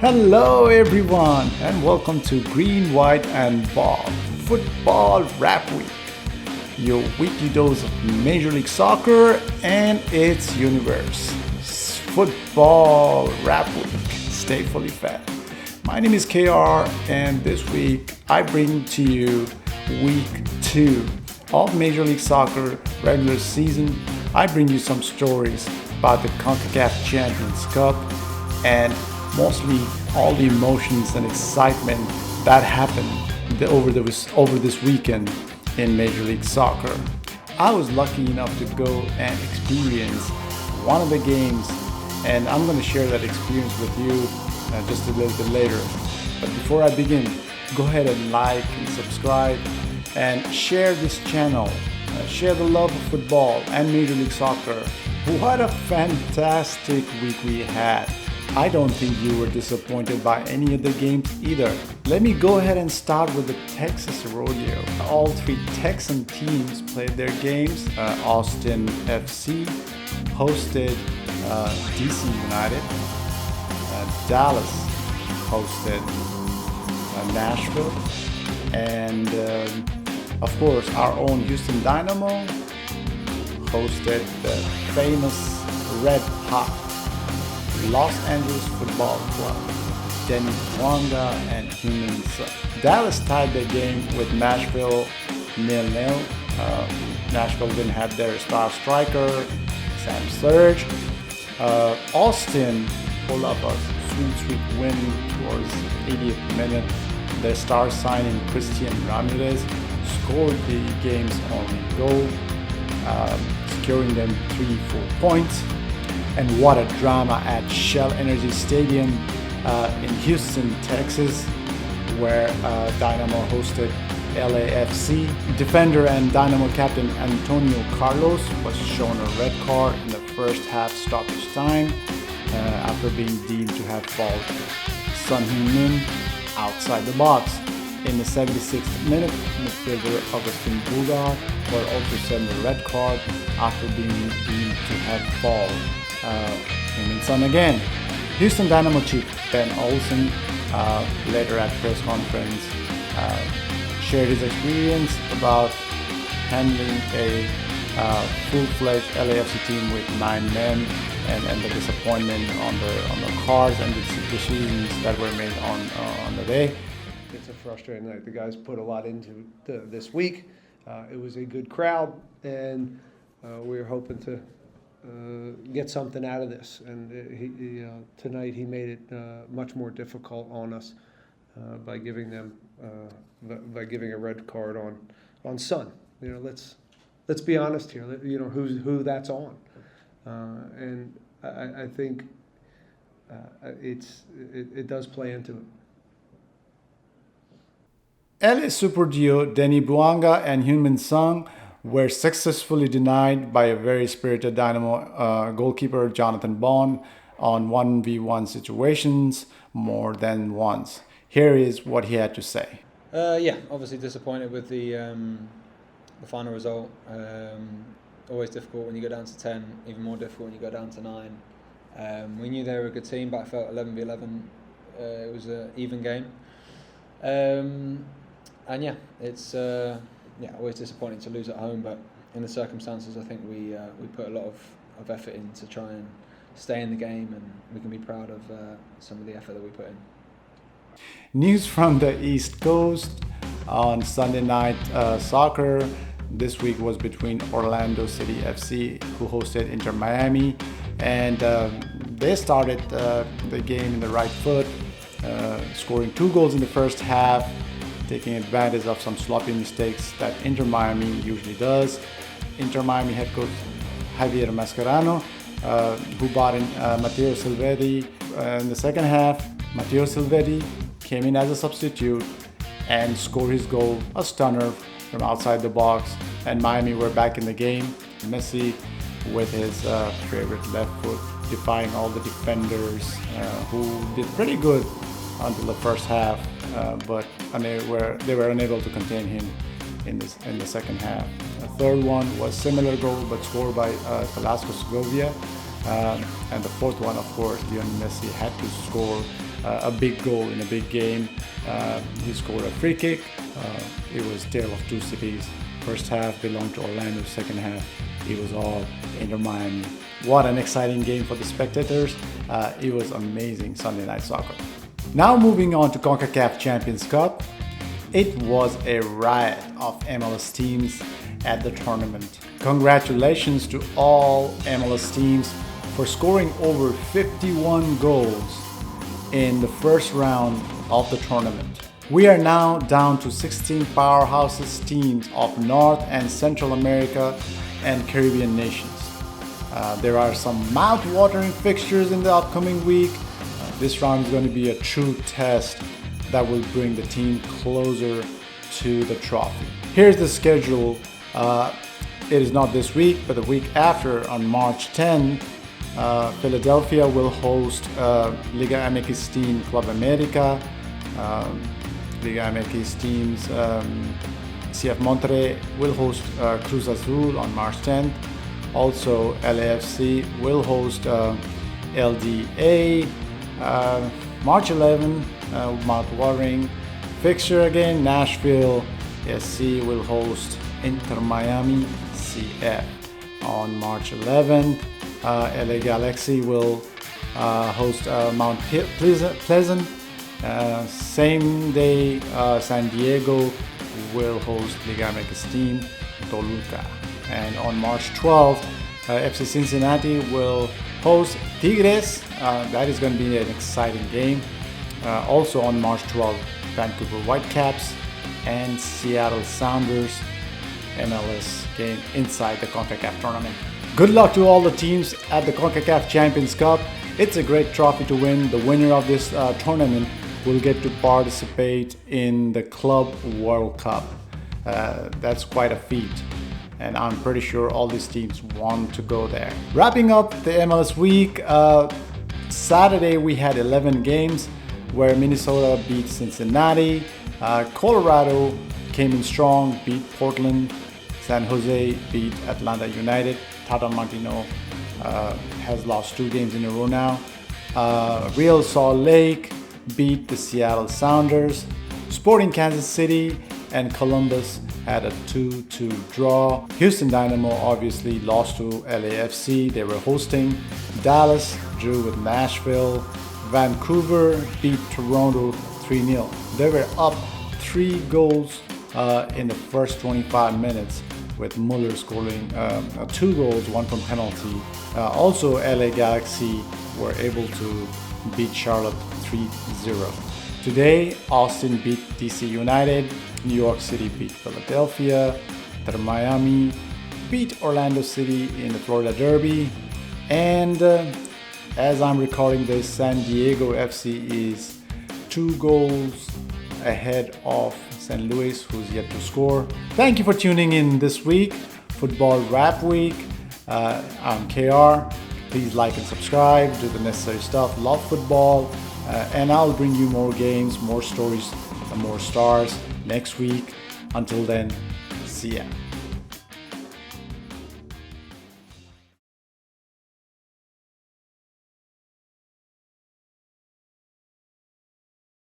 Hello everyone and welcome to Green, White and Ball Football Wrap Week, your weekly dose of Major League Soccer and its universe. Football Wrap Week. Stay fully fed. My name is KR and this week I bring to you week 2 of Major League Soccer regular season. I bring you some stories about the CONCACAF Champions Cup and mostly all the emotions and excitement that happened over this weekend in Major League Soccer. I was lucky enough to go and experience one of the games, and I'm going to share that experience with you just a little bit later. But before I begin, go ahead and like and subscribe and share this channel. Share the love of football and Major League Soccer. What a fantastic week we had. I don't think you were disappointed by any of the games either. Let me go ahead and start with the Texas Rodeo. All 3 Texan teams played their games. Austin FC hosted DC United. Dallas hosted Nashville. And of course, our own Houston Dynamo hosted the famous Red Hot Los Angeles Football Club, Denny Buanga and Human Son. Dallas tied their game with Nashville 0-0. Nashville didn't have their star striker, Sam Surge. Austin pulled up a sweet win towards 80th minute. Their star signing, Christian Ramirez, scored the game's only goal, securing them 3-4 points. And what a drama at Shell Energy Stadium in Houston, Texas, where Dynamo hosted LAFC. Defender and Dynamo captain Antonio Carlos was shown a red card in the first half stoppage time after being deemed to have fouled Son Heung-min outside the box. In the 76th minute, midfielder Augustin Bugard was also sent a red card after being deemed to have fouled Heung-min Son again. Houston Dynamo chief Ben Olsen later at press conference shared his experience about handling a full-fledged LAFC team with 9 men and the disappointment on the cards and the decisions that were made on the day. It's a frustrating night. The guys put a lot into this week. It was a good crowd, and we were hoping to get something out of this. And tonight he made it much more difficult on us by giving them giving a red card on Son. Let's be honest here. Who that's on, and I think it does play into it. LA Super Duo Denny Buanga and Heung-min Son were successfully denied by a very spirited Dynamo goalkeeper Jonathan Bond on 1v1 situations more than once. Here is what he had to say. Obviously disappointed with the final result. Always difficult when you go down to 10, even more difficult when you go down to 9. We knew they were a good team, but I felt 11v11, it was an even game. It's always disappointing to lose at home, but in the circumstances, I think we put a lot of effort in to try and stay in the game, and we can be proud of some of the effort that we put in. News from the East Coast on Sunday night soccer this week was between Orlando City FC, who hosted Inter Miami, and they started the game in the right foot, scoring 2 goals in the first half, taking advantage of some sloppy mistakes that Inter Miami usually does. Inter Miami head coach Javier Mascherano, who brought in Matteo Silvetti in the second half. Matteo Silvetti came in as a substitute and scored his goal, a stunner from outside the box, and Miami were back in the game. Messi with his favorite left foot, defying all the defenders who did pretty good until the first half, but they were unable to contain him in the second half. The third one was similar goal, but scored by Velasco Segovia, and the fourth one, of course, Lionel Messi had to score a big goal in a big game. He scored a free kick. It was Tale of Two Cities. First half belonged to Orlando, second half it was all Inter Miami. What an exciting game for the spectators. It was amazing Sunday night soccer. Now moving on to CONCACAF Champions Cup. It was a riot of MLS teams at the tournament. Congratulations to all MLS teams for scoring over 51 goals in the first round of the tournament. We are now down to 16 powerhouses teams of North and Central America and Caribbean nations. There are some mouth-watering fixtures in the upcoming week. This round is going to be a true test that will bring the team closer to the trophy. Here's the schedule. It is not this week, but the week after, on March 10, Philadelphia will host Liga MX team Club America. Liga MX teams CF Monterrey will host Cruz Azul on March 10th. Also, LAFC will host LDA. March 11, mouth-watering fixture again. Nashville SC will host Inter Miami CF. On March 11th, LA Galaxy will host Mount Pleasant. Same day, San Diego will host Liga MX team Toluca. And on March 12th, FC Cincinnati will host Tigres. That is going to be an exciting game. Also on March 12th, Vancouver Whitecaps and Seattle Sounders MLS game inside the CONCACAF tournament. Good luck to all the teams at the CONCACAF Champions Cup. It's a great trophy to win. The winner of this tournament will get to participate in the Club World Cup. That's quite a feat, and I'm pretty sure all these teams want to go there. Wrapping up the MLS week, Saturday we had 11 games where Minnesota beat Cincinnati, Colorado came in strong, beat Portland, San Jose beat Atlanta United, Tata Martino has lost 2 games in a row now, Real Salt Lake beat the Seattle Sounders, Sporting Kansas City and Columbus had a 2-2 draw. Houston Dynamo obviously lost to LAFC, they were hosting. Dallas drew with Nashville. Vancouver beat Toronto 3-0. They were up 3 goals in the first 25 minutes, with Muller scoring 2 goals, 1 from penalty. Also, LA Galaxy were able to beat Charlotte 3-0. Today, Austin beat DC United, New York City beat Philadelphia, Inter Miami beat Orlando City in the Florida Derby, and as I'm recording this, San Diego FC is 2 goals ahead of St. Louis, who's yet to score. Thank you for tuning in this week, Football Wrap Week. I'm KR. Please like and subscribe, do the necessary stuff. Love football, and I'll bring you more games, more stories, and more stars next week. Until then, see ya.